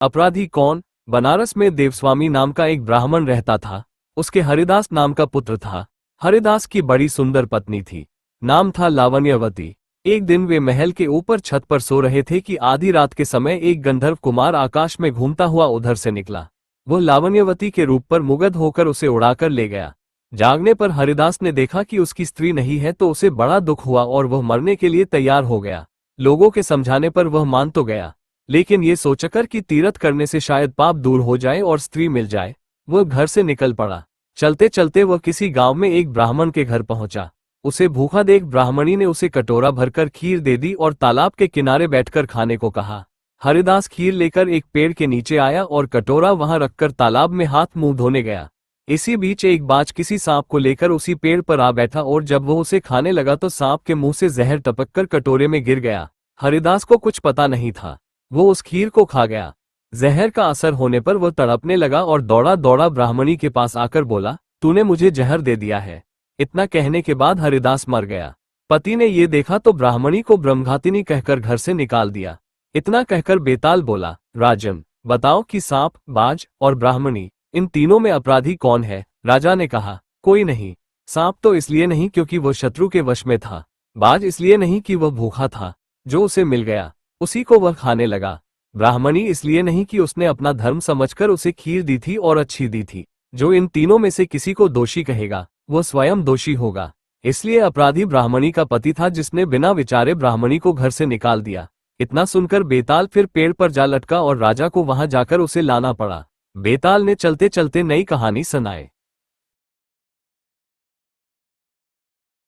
अपराधी कौन? बनारस में देवस्वामी नाम का एक ब्राह्मण रहता था। उसके हरिदास नाम का पुत्र था। हरिदास की बड़ी सुंदर पत्नी थी। नाम था लावण्यवती। एक दिन वे महल के ऊपर छत पर सो रहे थे कि आधी रात के समय एक गंधर्व कुमार आकाश में घूमता हुआ उधर से निकला। वह लावण्यवती के रूप पर मुग्ध होकर उसे उड़ाकर ले गया। जागने पर हरिदास ने देखा कि उसकी स्त्री नहीं है तो उसे बड़ा दुख हुआ और वह मरने के लिए तैयार हो गया। लोगों के समझाने पर वह मान तो गया, लेकिन ये सोचकर कि तीर्थ करने से शायद पाप दूर हो जाए और स्त्री मिल जाए, वह घर से निकल पड़ा। चलते चलते वह किसी गांव में एक ब्राह्मण के घर पहुंचा। उसे भूखा देख ब्राह्मणी ने उसे कटोरा भरकर खीर दे दी और तालाब के किनारे बैठकर खाने को कहा। हरिदास खीर लेकर एक पेड़ के नीचे आया और कटोरा वहां रखकर तालाब में हाथ मुंह धोने गया। इसी बीच एक बाज किसी सांप को लेकर उसी पेड़ पर आ बैठा और जब वह उसे खाने लगा तो सांप के मुंह से जहर टपककर कटोरे में गिर गया। हरिदास को कुछ पता नहीं था, वो उस खीर को खा गया। जहर का असर होने पर वह तड़पने लगा और दौड़ा दौड़ा ब्राह्मणी के पास आकर बोला, तूने मुझे जहर दे दिया है। इतना कहने के बाद हरिदास मर गया। पति ने ये देखा तो ब्राह्मणी को ब्रह्मघातिनी कहकर घर से निकाल दिया। इतना कहकर बेताल बोला, राजन, बताओ कि सांप, बाज और ब्राह्मणी, इन तीनों में अपराधी कौन है? राजा ने कहा, कोई नहीं। सांप तो इसलिए नहीं क्योंकि वह शत्रु के वश में था। बाज इसलिए नहीं कि वह भूखा था, जो उसे मिल गया उसी को वह खाने लगा। ब्राह्मणी इसलिए नहीं कि उसने अपना धर्म समझकर उसे खीर दी थी और अच्छी दी थी। जो इन तीनों में से किसी को दोषी कहेगा वह स्वयं दोषी होगा। इसलिए अपराधी ब्राह्मणी का पति था जिसने बिना विचारे ब्राह्मणी को घर से निकाल दिया। इतना सुनकर बेताल फिर पेड़ पर जा लटका और राजा को वहां जाकर उसे लाना पड़ा। बेताल ने चलते चलते नई कहानी सुनाई।